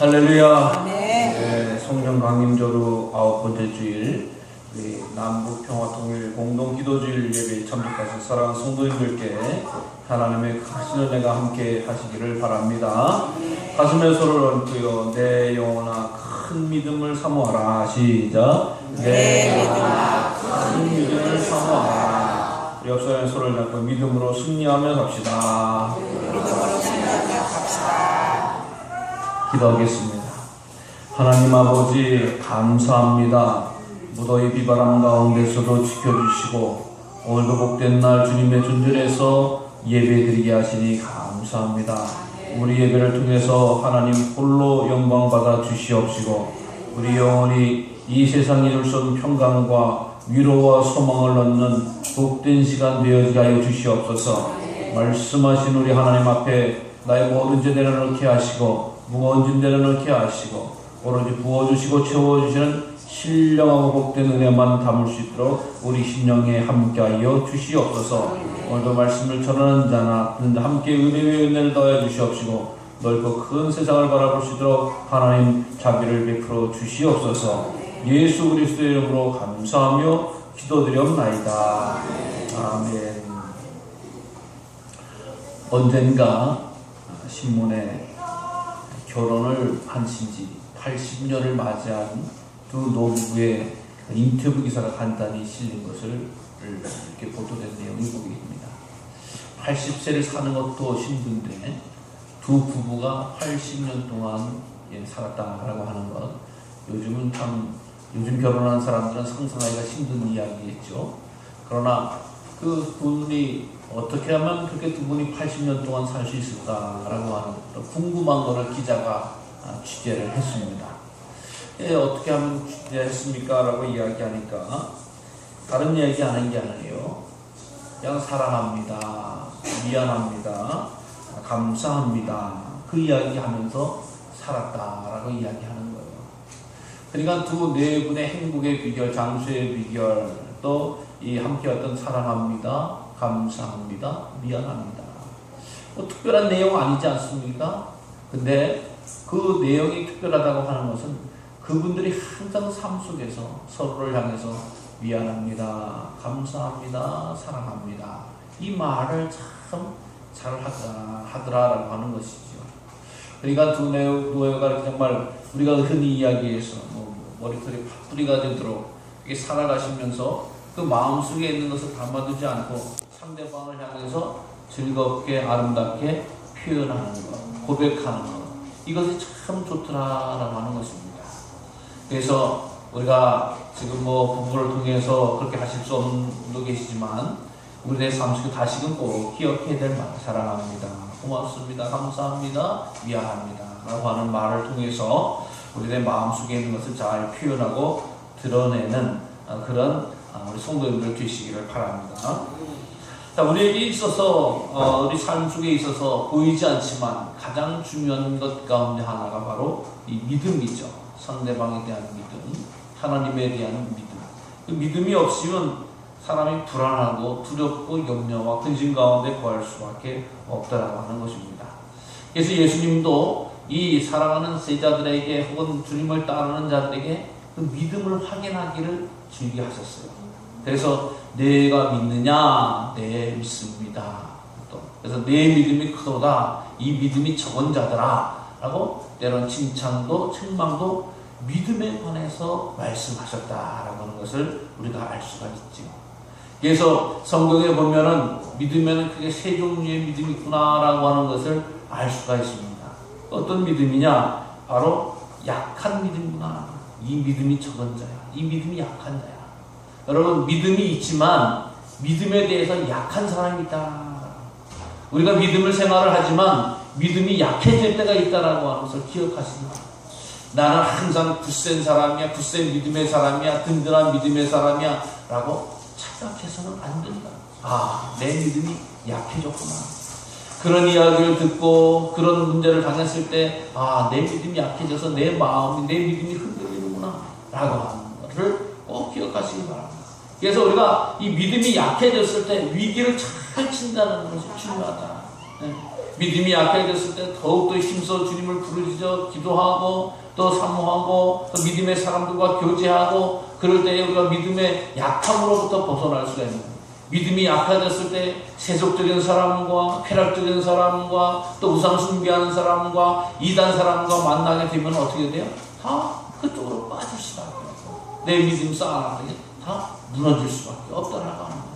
할렐루야. 네. 성령 강림조로 9번째 주일 우리 남북평화통일 공동기도주일 예배에 참석하신 사랑하는 성도님들께 하나님의 크신 은혜가 함께 하시기를 바랍니다. 가슴에 손을 얹고요. 내 영혼아 큰 믿음을 사모하라. 시작. 내 영혼아 큰 믿음을 사모하라. 우리 옆사람의 손을 잡고 믿음으로 승리하며 갑시다. 기도하겠습니다. 하나님 아버지 감사합니다. 무더위 비바람 가운데서도 지켜주시고 오늘도 복된 날 주님의 존전에서 예배드리게 하시니 감사합니다. 우리 예배를 통해서 하나님 홀로 영광 받아 주시옵시고 우리 영혼이 이 세상에 이룰 수 없는 평강과 위로와 소망을 얻는 복된 시간 되어지게 하여 주시옵소서. 말씀하신 우리 하나님 앞에 나의 모든 죄 내려놓게 하시고 무거운 짐 내려놓게 하시고 오로지 부어주시고 채워주시는 신령하고 복된 은혜만 담을 수 있도록 우리 심령에 함께하여 주시옵소서. 오늘도 말씀을 전하는 자나 듣는 자 함께 은혜 위에 은혜를 더해 주시옵시고 넓고 큰 세상을 바라볼 수 있도록 하나님 자비를 베풀어 주시옵소서. 예수 그리스도의 이름으로 감사하며 기도드리옵나이다. 아멘. 언젠가 신문에 결혼을 하신 지 80년을 맞이한 두 노부부의 인터뷰 기사가 간단히 실린 것을 이렇게 보도된 내용이 보입니다. 80세를 사는 것도 힘든데 두 부부가 80년 동안 살았다라고 하는 것, 요즘 결혼한 사람들은 상상하기가 힘든 이야기겠죠. 그러나 그 분이 어떻게 하면 그렇게 두 분이 80년 동안 살 수 있을까라고 하는 궁금한 것을 기자가 취재를 했습니다. 어떻게 하면 취재했습니까? 라고 이야기하니까 다른 이야기 하는 게 아니에요. 그냥 사랑합니다, 미안합니다, 감사합니다, 그 이야기 하면서 살았다라고 이야기하는 거예요. 그러니까 두 네 분의 행복의 비결, 장수의 비결, 또 이 함께했던 사랑합니다, 감사합니다, 미안합니다. 뭐 특별한 내용 아니지 않습니까? 근데 그 내용이 특별하다고 하는 것은 그분들이 항상 삶 속에서 서로를 향해서 미안합니다, 감사합니다, 사랑합니다, 이 말을 참 잘 하더라라고 하는 것이죠. 그러니까 두 노예가 정말 우리가 흔히 이야기해서 머리털이 팥뿌리가 되도록 이렇게 살아가시면서 그 마음속에 있는 것을 담아두지 않고 상대방을 향해서 즐겁게 아름답게 표현하는 것, 고백하는 것, 이것이 참 좋더라라고 하는 것입니다. 그래서 우리가 지금 부부를 통해서 그렇게 하실 수 없는 분도 계시지만 우리의 삶 속에 다시금 꼭 기억해야 될 말, 사랑합니다, 고맙습니다, 감사합니다, 미안합니다 라고 하는 말을 통해서 우리의 마음속에 있는 것을 잘 표현하고 드러내는 그런 우리 성도님들 되시기를 바랍니다. 자, 우리에게 있어서 우리 삶 속에 있어서 보이지 않지만 가장 중요한 것 가운데 하나가 바로 이 믿음이죠. 상대방에 대한 믿음, 하나님에 대한 믿음. 그 믿음이 없으면 사람이 불안하고 두렵고 염려와 근심 가운데 거할 수밖에 없다라고 하는 것입니다. 그래서 예수님도 이 사랑하는 제자들에게 혹은 주님을 따르는 자들에게 그 믿음을 확인하기를 즐겨하셨어요. 그래서 내가 믿느냐? 네, 믿습니다. 또 그래서 내 믿음이 크도다. 이 믿음이 적은 자들아 라고 때론 칭찬도 책망도 믿음에 관해서 말씀하셨다라고 하는 것을 우리가 알 수가 있죠. 그래서 성경에 보면은 믿으면 그게 세 종류의 믿음이 있구나라고 하는 것을 알 수가 있습니다. 어떤 믿음이냐? 바로 약한 믿음이구나. 이 믿음이 적은 자야. 이 믿음이 약한 자야. 여러분, 믿음이 있지만 믿음에 대해서 약한 사람이 있다. 우리가 믿음을 생활을 하지만 믿음이 약해질 때가 있다라고 하는 것을 기억하시기 바랍니다. 나는 항상 굳센 사람이야, 굳센 믿음의 사람이야, 든든한 믿음의 사람이야 라고 착각해서는 안 된다. 내 믿음이 약해졌구나. 그런 이야기를 듣고 그런 문제를 당했을 때 내 믿음이 약해져서 내 마음이, 내 믿음이 흔들리는구나 라고 하는 것을 꼭 기억하시기 바랍니다. 그래서 우리가 이 믿음이 약해졌을 때 위기를 잘 친다는 것이 중요하다. 믿음이 약해졌을 때 더욱더 힘써 주님을 부르짖어 기도하고 또 사모하고 또 믿음의 사람들과 교제하고 그럴 때에 우리가 믿음의 약함으로부터 벗어날 수가 있는 거예요. 믿음이 약해졌을 때 세속적인 사람과 쾌락적인 사람과 또 우상 숭배하는 사람과 이단 사람과 만나게 되면 어떻게 돼요? 다 그쪽으로 빠질 수밖에 없고 내 믿음 쌓아놨던 게 다 무너질 수밖에 없다라고 하는 거예요.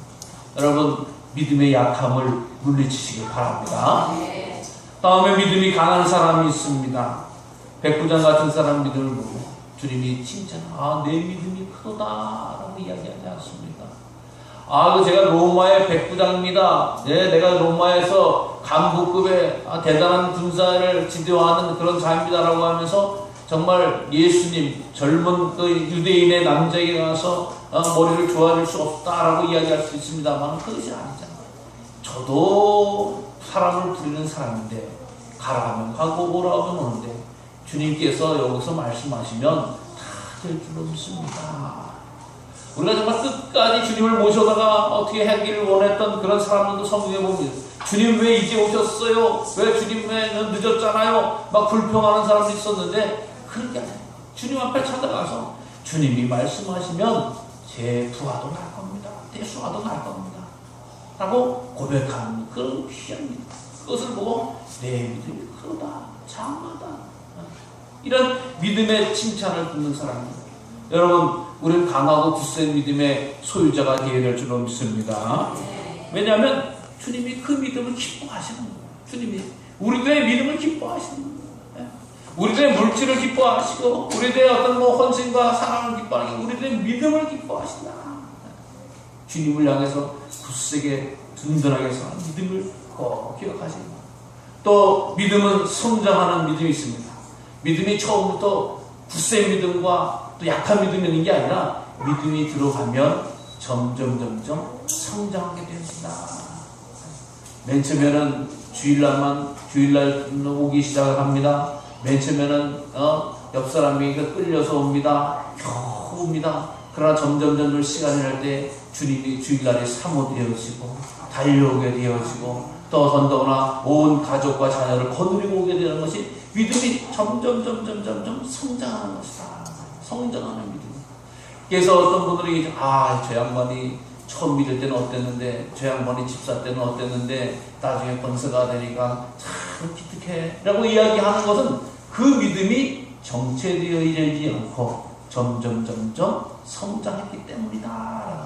여러분 믿음의 약함을 물리치시기 바랍니다. 다음에 믿음이 강한 사람이 있습니다. 백부장 같은 사람 믿음을 보고 주님이 칭찬, 내 믿음이 크도다라고 이야기하지 않습니까? 제가 로마의 백부장입니다. 내가 로마에서 간부급의 대단한 군사를 지도하는 그런 자입니다라고 하면서 정말 예수님 젊은 그 유대인의 남자에게 가서 머리를 조아릴 수 없다라고 이야기할 수 있습니다만 그것이 아니잖아요. 저도 사람을 부리는 사람인데 가라 하면 가고 오라 하면 오는데 주님께서 여기서 말씀하시면 다 될 줄 믿습니다. 우리가 정말 끝까지 주님을 모셔다가 어떻게 하기를 원했던 그런 사람들도 성경에 보면 주님 왜 이제 오셨어요? 왜 주님 왜 늦었잖아요? 막 불평하는 사람도 있었는데 그런 게 아니에요. 주님 앞에 찾아가서 주님이 말씀하시면 제 부하도 날 겁니다. 대수하도 날 겁니다. 라고 고백하는 그런 귀한 그것을 보고 내 믿음이 크다, 장하다. 이런 믿음의 칭찬을 듣는 사람입니다. 여러분, 우리는 강하고 굳센 믿음의 소유자가 되어야 될 줄로 믿습니다. 왜냐하면 주님이 그 믿음을 기뻐하시는 거예요. 주님이 우리들의 믿음을 기뻐하시는 거예요. 우리들의 물질을 기뻐하시고 우리들의 어떤 헌신과 사랑을 기뻐하시고 우리들의 믿음을 기뻐하신다. 주님을 향해서 굳세게 든든하게 사는 믿음을 꼭 기억하시는 거예요. 또 믿음은 성장하는 믿음이 있습니다. 믿음이 처음부터 굳센 믿음과 또 약한 믿음이 있는 게 아니라 믿음이 들어가면 점점 성장하게 됩니다. 맨 처음에는 주일날 오기 시작을 합니다. 맨 처음에는 옆 사람이 끌려서 옵니다. 겨우 옵니다. 그러나 점점 시간이 날 때 주님이 주일날에 사모되어지고 달려오게 되어지고 또 더더구나 온 가족과 자녀를 거느리고 오게 되는 것이 믿음이 점점 성장하는 것이다. 성장하는 믿음. 그래서 어떤 분들이 저 양반이 처음 믿을 때는 어땠는데 저 양반이 집사 때는 어땠는데 나중에 권세가 되니까 참 기특해 라고 이야기하는 것은 그 믿음이 정체되어 이르지 않고 점점 성장했기 때문이다.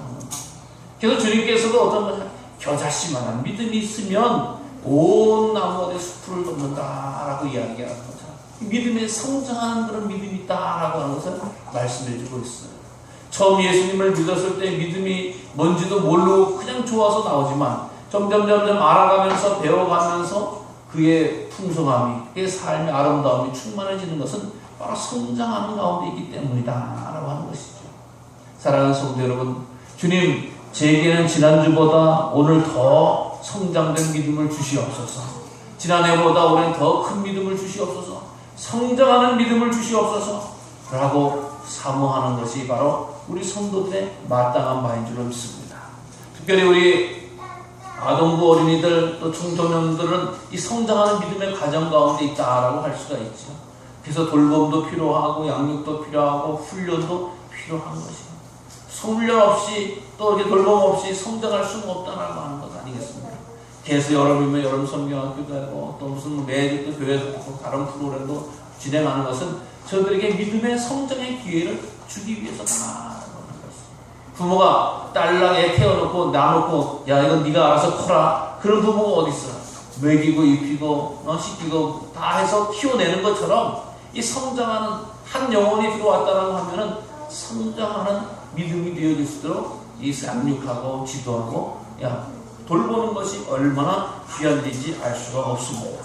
그래서 주님께서도 어떤 거냐 겨자씨만한 믿음이 있으면 온 나무에 숲을 덮는다라고 이야기하는 거죠. 믿음에 성장하는 그런 믿음이 있다라고 하는 것을 말씀해 주고 있어요. 처음 예수님을 믿었을 때 믿음이 뭔지도 모르고 그냥 좋아서 나오지만 점점 알아가면서 배워가면서 그의 풍성함이 그의 삶의 아름다움이 충만해지는 것은 바로 성장하는 가운데 있기 때문이다 라고 하는 것이죠. 사랑하는 성도 여러분, 주님 제게는 지난주보다 오늘 더 성장된 믿음을 주시옵소서. 지난해보다 올해는 더 큰 믿음을 주시옵소서. 성장하는 믿음을 주시옵소서 라고 사모하는 것이 바로 우리 성도들의 마땅한 바인 줄로 믿습니다. 특별히 우리 아동부 어린이들 또 청소년들은 이 성장하는 믿음의 과정 가운데 있다라고 할 수가 있죠. 그래서 돌봄도 필요하고 양육도 필요하고 훈련도 필요한 것입니다. 훈련 없이 또 이렇게 돌봄 없이 성장할 수는 없다라고 하는 것 아니겠습니까? 그래서 여름이면 여름 성경학교도 하고 또 무슨 매주 또 교회도 하고 다른 프로그램도 진행하는 것은 저들에게 믿음의 성장의 기회를 주기 위해서다라고 하는 것입니다. 부모가 딸랑 애 태워놓고 놔놓고 야 이건 네가 알아서 커라 그런 부모가 어디 있어? 먹이고 입히고 씻기고 다 해서 키워내는 것처럼 이 성장하는 한 영혼이 들어왔다라고 하면은 성장하는 믿음이 되어질 수 있도록 이 양육하고 지도하고 돌보는 것이 얼마나 귀한 일인지 알 수가 없습니다.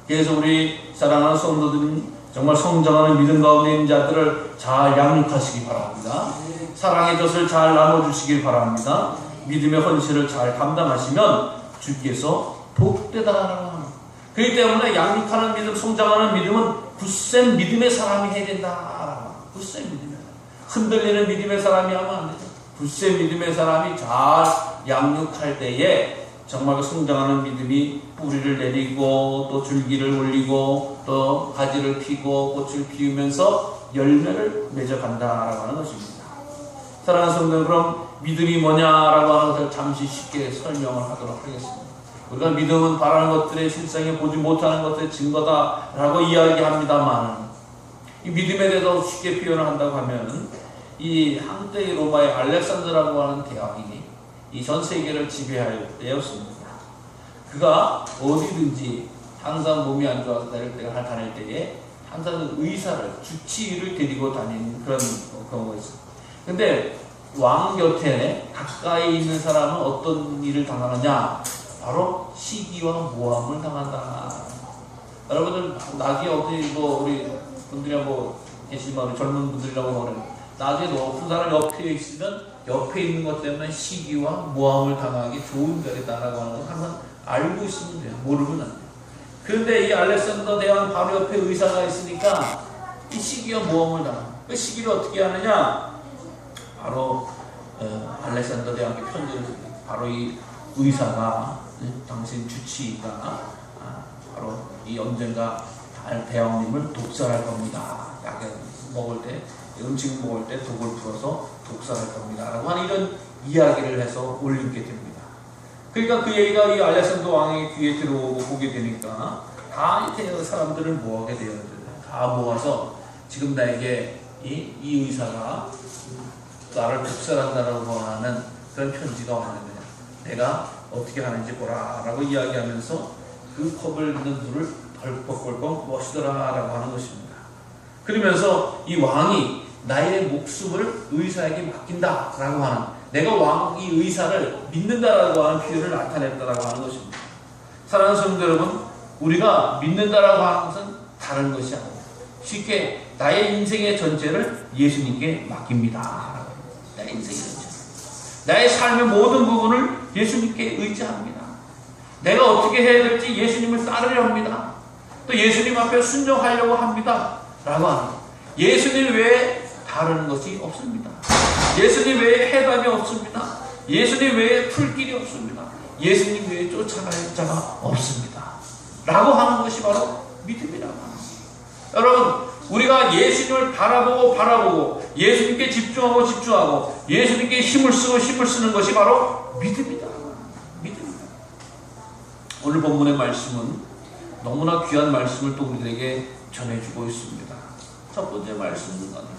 그래서 우리 사랑하는 성도들은 정말 성장하는 믿음 가운데 있는 자들을 잘 양육하시기 바랍니다. 사랑의 젖을 잘 나눠주시길 바랍니다. 믿음의 헌신을 잘 감당하시면 주께서 복되다라고 합니다. 그렇기 때문에 양육하는 믿음, 성장하는 믿음은 굳센 믿음의 사람이 해야 된다. 굳센 믿음의 사람. 흔들리는 믿음의 사람이 하면 안 되죠. 굳센 믿음의 사람이 잘 양육할 때에 정말 그 성장하는 믿음이 뿌리를 내리고 또 줄기를 올리고 또 가지를 피고 꽃을 피우면서 열매를 맺어간다라고 하는 것입니다. 사랑하는 성도들, 그럼 믿음이 뭐냐라고 하는 것을 잠시 쉽게 설명을 하도록 하겠습니다. 우리가 믿음은 바라는 것들의 실상에 보지 못하는 것들의 증거다라고 이야기합니다만, 이 믿음에 대해서 쉽게 표현을 한다고 하면, 이 한때 로마의 알렉산더라고 하는 대왕이 이 전 세계를 지배할 때였습니다. 그가 어디든지 항상 몸이 안 좋아서 다닐 때에 항상 의사를, 주치의를 데리고 다니는 그런 경우가 있습니다. 근데 왕 곁에 가까이 있는 사람은 어떤 일을 당하느냐? 바로 시기와 모함을 당한다. 여러분들 나중에 어디 우리 분들이랑 계시면 젊은 분들이라고 그래요. 나중에 높은 사람 옆에 있으면 옆에 있는 것 때문에 시기와 모함을 당하기 좋은 자리다라고 하는 걸 항상 알고 있으면 돼요. 모르면 안 돼요. 그런데 이 알렉산더 대왕 바로 옆에 의사가 있으니까 이 시기와 모함을 당합니다. 그 시기를 어떻게 하느냐? 바로 알렉산더 대왕께 편지를 씁니다. 바로 이 의사가, 당신 주치의가 바로 이 언젠가 대왕님을 독살할 겁니다. 약을 먹을 때, 음식 먹을 때 독을 풀어서 독살할 겁니다 라고 하는 이런 이야기를 해서 올리게 됩니다. 그러니까 그 얘기가 이 알렉산더 왕의 귀에 들어오고 보게 되니까 다 이 사람들을 모아게 되어야 돼요. 다 모아서 지금 나에게 이 의사가 나를 독살한다라고 하는 그런 편지가 왔는데 내가 어떻게 하는지 보라 라고 이야기하면서 그 컵을 있는 물을 벌컥벌컥 마시더라 라고 하는 것입니다. 그러면서 이 왕이 나의 목숨을 의사에게 맡긴다 라고 하는, 내가 이 의사를 믿는다라고 하는 표현을 나타냈다라고 하는 것입니다. 사랑하는 성도 여러분, 우리가 믿는다라고 하는 것은 다른 것이 아닙니다. 쉽게 나의 인생의 전체를 예수님께 맡깁니다. 나의 인생의 전체, 나의 삶의 모든 부분을 예수님께 의지합니다. 내가 어떻게 해야 될지 예수님을 따르려 합니다. 또 예수님 앞에 순종하려고 합니다 라고 하는, 예수님 외에 다른 것이 없습니다. 예수님 외에 해답이 없습니다. 예수님 외에 풀길이 없습니다. 예수님 외에 쫓아갈 자가 없습니다 라고 하는 것이 바로 믿음이라고 합니다. 여러분, 우리가 예수님을 바라보고 예수님께 집중하고 예수님께 힘을 쓰는 것이 바로 믿음이다. 믿음이다. 오늘 본문의 말씀은 너무나 귀한 말씀을 또 우리에게 전해주고 있습니다. 첫 번째 말씀은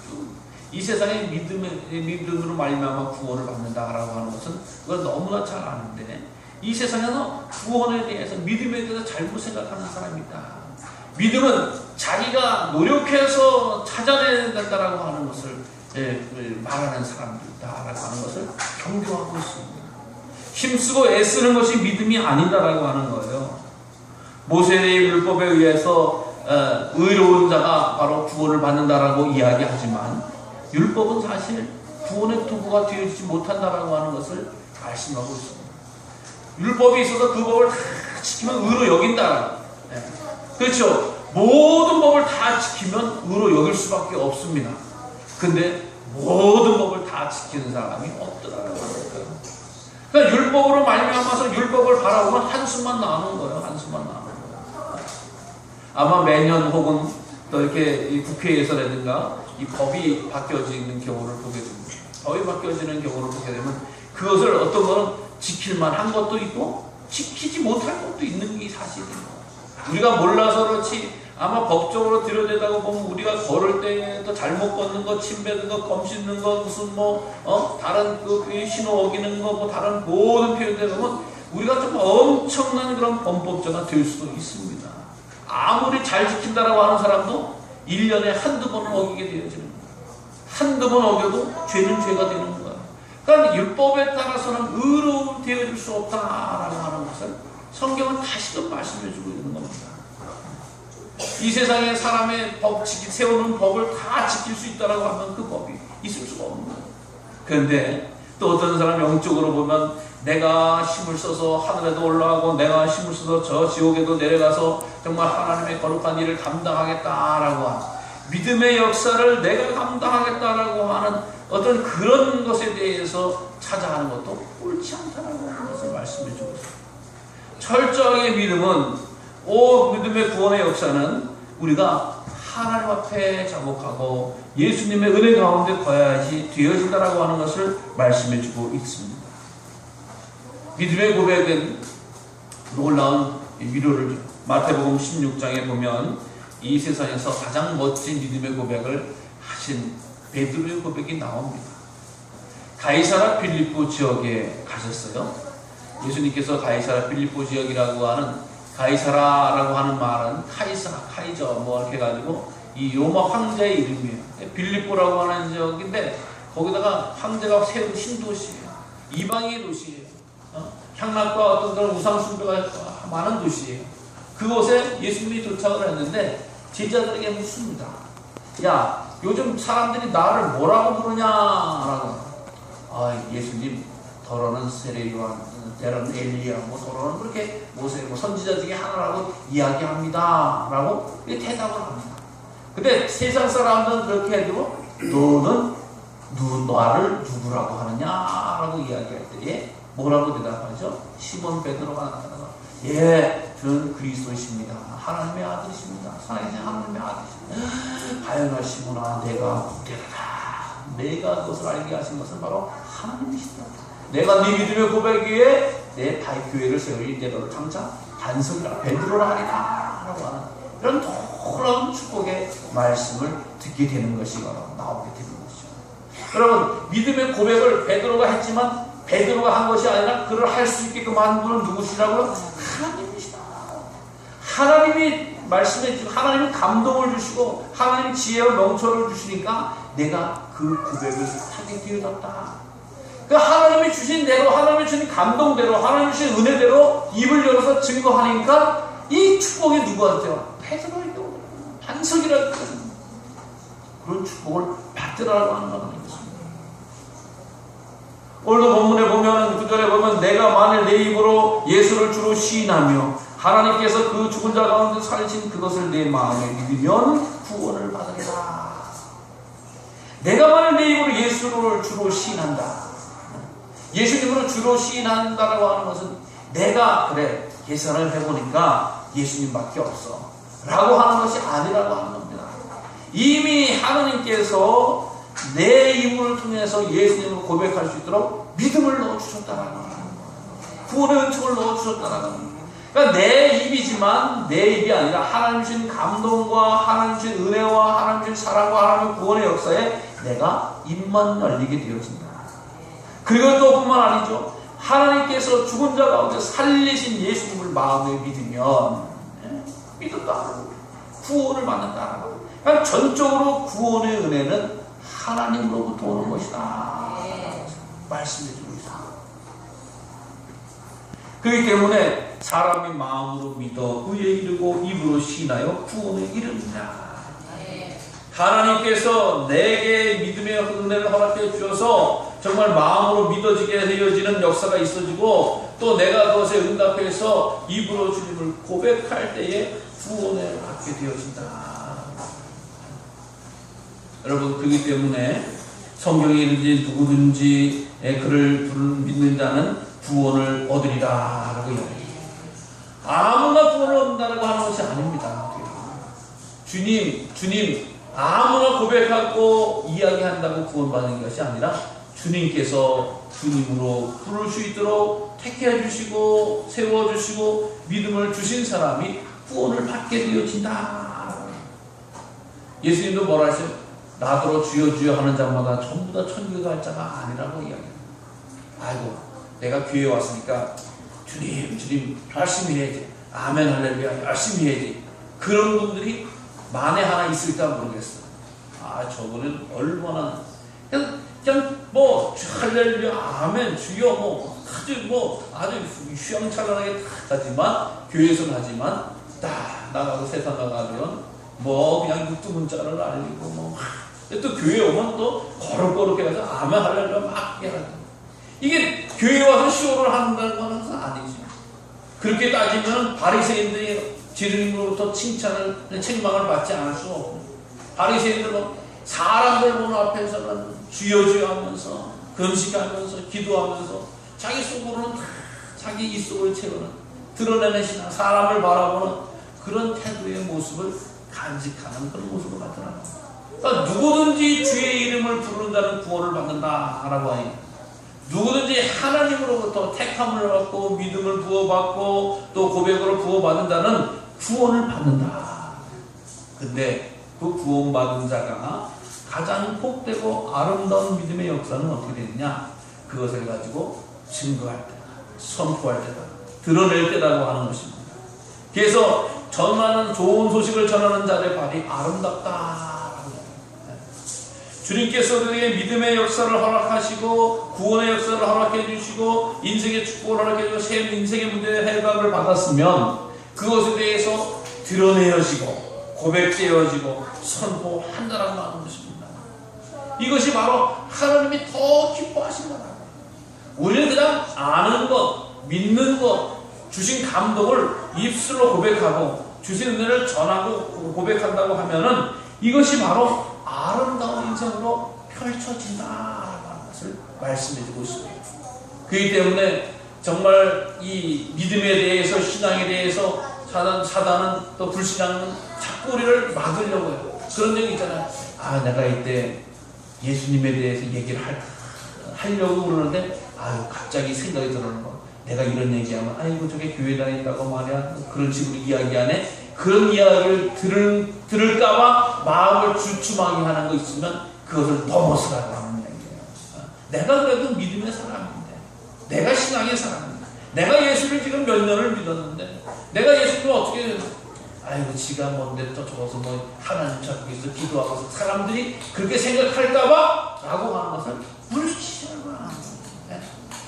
이 세상에 믿음으로 말미암아 구원을 받는다라고 하는 것은 그걸 너무나 잘 아는데, 이 세상에서 구원에 대해서, 믿음에 대해서 잘못 생각하는 사람이 있다. 믿음은 자기가 노력해서 찾아내야 된다라고 하는 것을 말하는 사람도 있다라고 하는 것을 경고하고 있습니다. 힘쓰고 애쓰는 것이 믿음이 아니다라고 하는 거예요. 모세의 율법에 의해서 의로운 자가 바로 구원을 받는다라고 이야기하지만, 율법은 사실 구원의 도구가 되어지지 못한다라고 하는 것을 말씀하고 있습니다. 율법이 있어서 그 법을 다 지키면 의로 여긴다. 그렇죠. 모든 법을 다 지키면 의로 여길 수밖에 없습니다. 근데 모든 법을 다 지키는 사람이 없더라라고 하는 거예요. 그러니까 율법으로 말미암아서 율법을 바라보면 한숨만 나오는 거예요. 한숨만 나오는 거예요. 아마 매년 혹은 또 이렇게 국회에서라든가 이 법이 바뀌어지는 경우를 보게 됩니다. 법이 바뀌어지는 경우를 보게 되면 그것을 어떤 거는 지킬만 한 것도 있고 지키지 못할 것도 있는 게 사실이에요. 우리가 몰라서 그렇지 아마 법적으로 들여다보고 보면 우리가 걸을 때도 잘못 걷는 거, 침 뱉는 거, 껌 씹는 거, 무슨 다른 신호 어기는 거, 다른 모든 표현들 보면 우리가 좀 엄청난 그런 범법자가 될 수도 있습니다. 아무리 잘 지킨다라고 하는 사람도 1년에 한두 번은 어기게 되어지는 거예요. 한두 번 어겨도 죄는 죄가 되는 거예요. 그러니까 율법에 따라서는 의로움 되어질 수 없다라고 하는 것을 성경은 다시금 말씀해주고 있는 겁니다. 이 세상에 사람의 세우는 법을 다 지킬 수 있다라고 하면 그 법이 있을 수가 없는 거예요. 그런데 또 어떤 사람 영적으로 보면 내가 힘을 써서 하늘에도 올라가고 내가 힘을 써서 저 지옥에도 내려가서 정말 하나님의 거룩한 일을 감당하겠다라고 하는, 믿음의 역사를 내가 감당하겠다라고 하는 어떤 그런 것에 대해서 찾아가는 것도 옳지 않다라고 하는 것을 말씀해 주고 있습니다. 철저하게 믿음은, 믿음의 구원의 역사는 우리가 하나님 앞에 자복하고 예수님의 은혜 가운데 거야지 되어진다라고 하는 것을 말씀해 주고 있습니다. 믿음의 고백은 놀라운 위로를 줘요. 마태복음 16장에 보면 이 세상에서 가장 멋진 믿음의 고백을 하신 베드로의 고백이 나옵니다. 가이사라 필리포 지역에 가셨어요. 예수님께서 가이사라 필리포 지역이라고 하는, 가이사라라고 하는 말은 카이저 뭐 이렇게 해가지고 이 로마 황제의 이름이에요. 필리포라고 하는 지역인데 거기다가 황제가 세운 신도시예요. 이방의 도시예요. 향락과 어떤 그런 우상 숭배가 많은 도시예요. 그곳에 예수님이 도착을 했는데 제자들에게 묻습니다. 야, 요즘 사람들이 나를 뭐라고 부르냐라고. 예수님, 더러는 세례요한, 때로는 엘리야, 더러는 그렇게 모세, 선지자 중에 하나라고 이야기합니다라고 대답을 합니다. 근데 세상 사람들은 그렇게 해도 너는 나를 누구라고 하느냐라고 이야기할 때에 뭐라고 대답하죠? 시몬 베드로가 나타나서 저는 그리스도이십니다. 하나님의 아들이십니다. 살아계신 하나님의 아들이십니다. 하여나 시몬아, 내가 복되다. 내가 그것을 알게 하신 것은 바로 하나님이시다. 내가 네 믿음의 고백 위에 내 교회를 세우리. 내가 장차 반석이라 베드로라 하리라 라고 하는 이런 놀라운 축복의 말씀을 듣게 되는 것이 바로 나오게 되는 것이죠. 여러분, 믿음의 고백을 베드로가 했지만 베드로가 한 것이 아니라 그를 할 수 있게끔 한 분은 누구시라고요? 하나님이시다. 하나님이 말씀해 주시고 하나님이 감동을 주시고 하나님이 지혜와 명철을 주시니까 내가 그 고백을 하게 되어졌다. 그 하나님이 주신 대로, 하나님이 주신 감동대로, 하나님이 주신 은혜대로 입을 열어서 증거하니까 이 축복이 누구한테요? 베드로에게 반석이라는 그런 축복을 받으라고 하는 겁니다. 오늘도 본문에 보면, 구절에 보면 내가 만일 내 입으로 예수를 주로 시인하며 하나님께서 그 죽은 자 가운데 살리신 그것을 내 마음에 믿으면 구원을 받으리라. 내가 만일 내 입으로 예수를 주로 시인한다. 예수님으로 주로 시인한다라고 하는 것은 내가 그래 계산을 해보니까 예수님밖에 없어 라고 하는 것이 아니라고 하는 겁니다. 이미 하나님께서 내 입을 통해서 예수님을 고백할 수 있도록 믿음을 넣어주셨다라는 거예요. 구원의 은총을 넣어주셨다라는 거예요. 그러니까 내 입이지만 내 입이 아니라 하나님 주신 감동과 하나님 주신 은혜와 하나님 주신 사랑과 하나님 구원의 역사에 내가 입만 열리게 되어진다. 그리고 또 뿐만 아니죠. 하나님께서 죽은 자 가운데 살리신 예수님을 마음에 믿으면 믿었다. 구원을 받는다. 그러니까 전적으로 구원의 은혜는 하나님으로부터 오는 것이다. 말씀해주고 있습니다. 그렇기 때문에 사람이 마음으로 믿어 의에 이르고 입으로 시인하여 구원에 이릅니다. 하나님께서 내게 믿음의 은혜를 허락해 주셔서 정말 마음으로 믿어지게 되어지는 역사가 있어지고 또 내가 그것에 응답해서 입으로 주님을 고백할 때에 구원을 받게 되어진다. 여러분, 그렇기 때문에 성경에 이르지 누구든지 그를 믿는 자는 구원을 얻으리라 라고 이야기합니다. 아무나 구원을 얻는다고 하는 것이 아닙니다. 주님 아무나 고백하고 이야기한다고 구원받는 것이 아니라 주님께서 주님으로 부를 수 있도록 택해 주시고 세워주시고 믿음을 주신 사람이 구원을 받게 되어진다. 예수님도 뭐라 하세요? 나더러 주여 주여 하는 자마다 전부 다 천국에 갈 자가 아니라고 이야기합니다. 아이고, 내가 교회에 왔으니까 주님 열심히 해야지. 아멘 할렐루야 열심히 해야지. 그런 분들이 만에 하나 있을까 모르겠어요. 저거는 얼마나 그냥 뭐 할렐루야 아멘 주여 아주 휘황찬란하게 하지만 교회에서는 하지만 딱 나가고 세상 나가면 그냥 육두문자를 알리고 또 교회 오면 또 거룩거룩 해서 아멘 할렐루야 막 해야지. 이게 교회 와서 쇼를 한다는 건 아니죠. 그렇게 따지면 바리새인들이 주님으로부터 책망을 받지 않을 수 없고, 바리새인들은 사람들 보는 앞에서는 주여 주여 하면서 금식하면서 기도하면서 자기 속으로는 자기 입속을 채우는 드러내는 신앙, 사람을 바라보는 그런 태도의 모습을 간직하는 그런 모습을 갖더라고요. 그러니까 누구든지 주의 이름을 부른다는 구원을 받는다라고 하니, 누구든지 하나님으로부터 택함을 받고 믿음을 부어받고 또 고백으로 부어받는다는 구원을 받는다. 근데 그 구원받은 자가 가장 복되고 아름다운 믿음의 역사는 어떻게 되느냐? 그것을 가지고 증거할 때다, 선포할 때다, 드러낼 때라고 하는 것입니다. 그래서 전하는 좋은 소식을 전하는 자의 발이 아름답다. 주님께서 우리에게 믿음의 역사를 허락하시고 구원의 역사를 허락해 주시고 인생의 축복을 허락해 주시고 새 인생의 문제의 해답을 받았으면 그것에 대해서 드러내어지고 고백되어지고 선포한다라고 하는 것입니다. 이것이 바로 하나님이 더 기뻐하신 거다. 우리는 그냥 아는 것, 믿는 것, 주신 감동을 입술로 고백하고 주신 은혜를 전하고 고백한다고 하면은 이것이 바로 아름다운 인생으로 펼쳐진다라는 것을 말씀해주고 있습니다. 그렇기 때문에 정말 이 믿음에 대해서, 신앙에 대해서 사단은 또 불신앙은 자꾸 우리를 막으려고 해요. 그런 적이 있잖아요. 아, 내가 이때 예수님에 대해서 얘기를 하려고 그러는데 갑자기 생각이 들어오는 거. 내가 이런 얘기하면 아이고 저게 교회 다닌다고 말이야, 그런 식으로 이야기하네. 그런 이야기를 들을까봐 마음을 주춤하게 하는 거 있으면 그것을 넘어서라고 하는 얘기예요. 내가 그래도 믿음의 사람인데, 내가 신앙의 사람인데, 내가 예수를 지금 몇 년을 믿었는데, 내가 예수를 어떻게, 아이고 지가 뭔데 또 저것을 뭐 하나님 찾고 있어 기도하고 사람들이 그렇게 생각할까봐 라고 하는 것을 물리치시는 거야.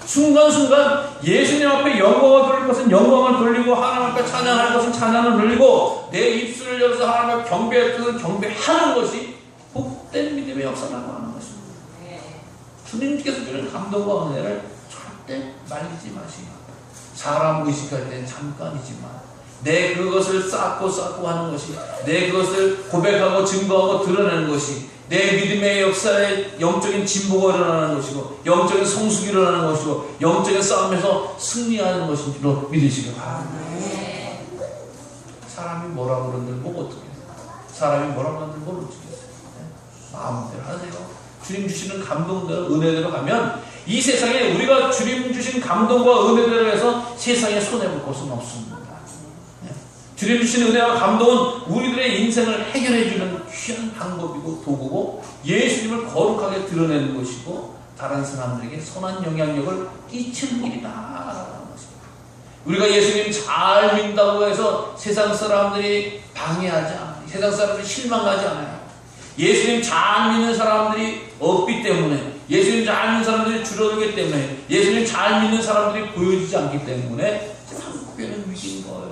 순간순간 예수님 앞에 영광을 돌릴 것은 영광을 돌리고 하나님 앞에 찬양할 것은 찬양을 돌리고 내 입술을 열어서 하나님 앞에 경배할 것은 경배하는 것이 복된 믿음의 역사라고 하는 것입니다. 주님께서 주는 감동과 은혜를 절대 말리지 마시고, 사람 의식할 때는 잠깐이지만 내 그것을 쌓고 하는 것이, 내 그것을 고백하고 증거하고 드러내는 것이 내 믿음의 역사에 영적인 진보가 일어나는 것이고 영적인 성숙이 일어나는 것이고 영적인 싸움에서 승리하는 것인 줄로 믿으시기 바랍니다. 사람이 뭐라고 그러는데 뭐 어떻게 해요? 사람이 뭐라고 그러는데 뭘 어떻게 해요? 마음대로 하세요. 주님 주시는 감동대로 은혜대로 가면 이 세상에 우리가 주님 주신 감동과 은혜대로 해서 세상에 손해볼 것은 없습니다. 주님 주신 은혜와 감동은 우리들의 인생을 해결해주는 귀한 방법이고 도구고 예수님을 거룩하게 드러내는 것이고 다른 사람들에게 선한 영향력을 끼치는 일이다. 우리가 예수님 잘 믿는다고 해서 세상 사람들이 방해하지 않아요. 세상 사람들이 실망하지 않아요. 예수님 잘 믿는 사람들이 없기 때문에, 예수님 잘 믿는 사람들이 줄어들기 때문에, 예수님 잘 믿는 사람들이 보여지지 않기 때문에 한국교회는 위기인 거예요.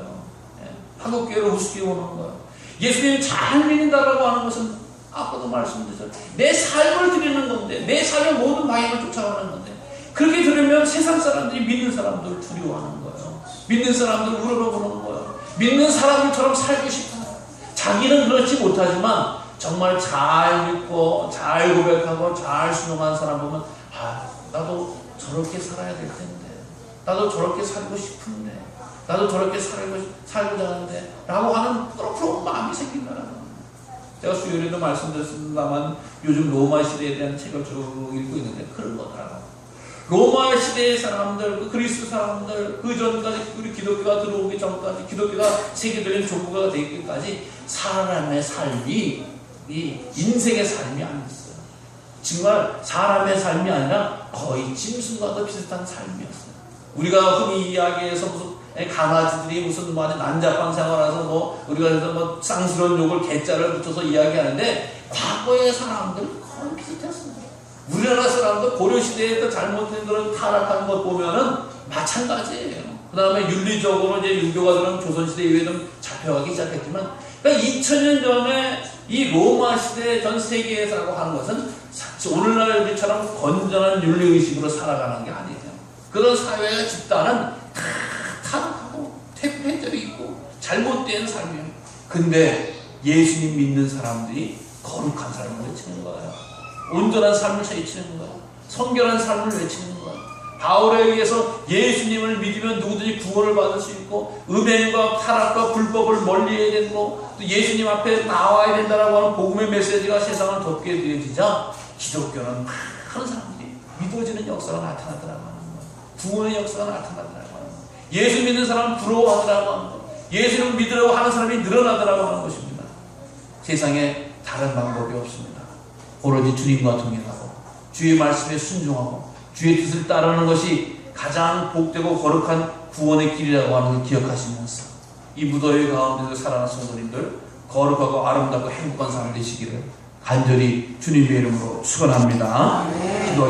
한국교회로 우습게 오는 거예요. 예수님 잘 믿는다라고 하는 것은 아까도 말씀드렸죠. 내 삶을 드리는 건데, 내 삶의 모든 방향을 쫓아가는 건데, 그렇게 들으면 세상 사람들이 믿는 사람들을 두려워하는 거예요. 믿는 사람들을 우러러보는 거예요. 믿는 사람들처럼 살고 싶어요. 자기는 그렇지 못하지만 정말 잘 믿고 잘 고백하고 잘 순종한 사람 보면 나도 저렇게 살아야 될 텐데, 나도 저렇게 살고 싶은데, 나도 저렇게 살고자 하는데 라고 하는 그런 마음이 생긴다는 거예요. 제가 수요일에도 말씀드렸습니다만 요즘 로마 시대에 대한 책을 쭉 읽고 있는데 그런 거더라고요. 로마 시대의 사람들, 그리스 사람들, 그 전까지 우리 기독교가 들어오기 전까지, 기독교가 세계적인 종교가 되기까지 사람의 삶이 이 인생의 삶이 아니었어요. 정말 사람의 삶이 아니라 거의 짐승과도 비슷한 삶이었어요. 우리가 흔히 이야기해서 무슨 강아지들이 무슨 난잡한 생활하서 우리가 그래서 쌍스러운 욕을 개자를 붙여서 이야기하는데 과거의 사람들은 거의 비슷했어요. 우리나라 사람도 고려시대에 또 잘못된 그런 타락한 것 보면은 마찬가지예요. 그 다음에 윤리적으로 이제 유교가 들어온 조선시대 이후에 좀 잡혀가기 시작했지만, 그러니까 2000년 전에 이 로마 시대 전 세계에서라고 하는 것은 오늘날 우리처럼 건전한 윤리의식으로 살아가는 게 아니에요. 그런 사회와 집단은 다 타락하고 퇴폐적이 있고 잘못된 삶이에요. 근데 예수님 믿는 사람들이 거룩한 삶을 외치는 거예요. 온전한 삶을 외치는 거예요. 성결한 삶을 외치는 거예요. 바울에 의해서 예수님을 믿으면 누구든지 구원을 받을 수 있고 음행과 타락과 불법을 멀리해야 되고 또 예수님 앞에 나와야 된다라고 하는 복음의 메시지가 세상을 덮게 되어지자 기독교는 많은 사람들이 믿어지는 역사가 나타나더라고 하는 거예요. 구원의 역사가 나타나더라고 하는 거예요. 예수 믿는 사람은 부러워하더라고 하는 거예요. 예수를 믿으려고 하는 사람이 늘어나더라고 하는 것입니다. 세상에 다른 방법이 없습니다. 오로지 주님과 동행하고 주의 말씀에 순종하고 주의 뜻을 따르는 것이 가장 복되고 거룩한 구원의 길이라고 하는 걸 기억하시면서 이 무더위 가운데서 살아가는 성도님들 거룩하고 아름답고 행복한 삶 되시기를 간절히 주님의 이름으로 축원합니다. 기도하겠습니다.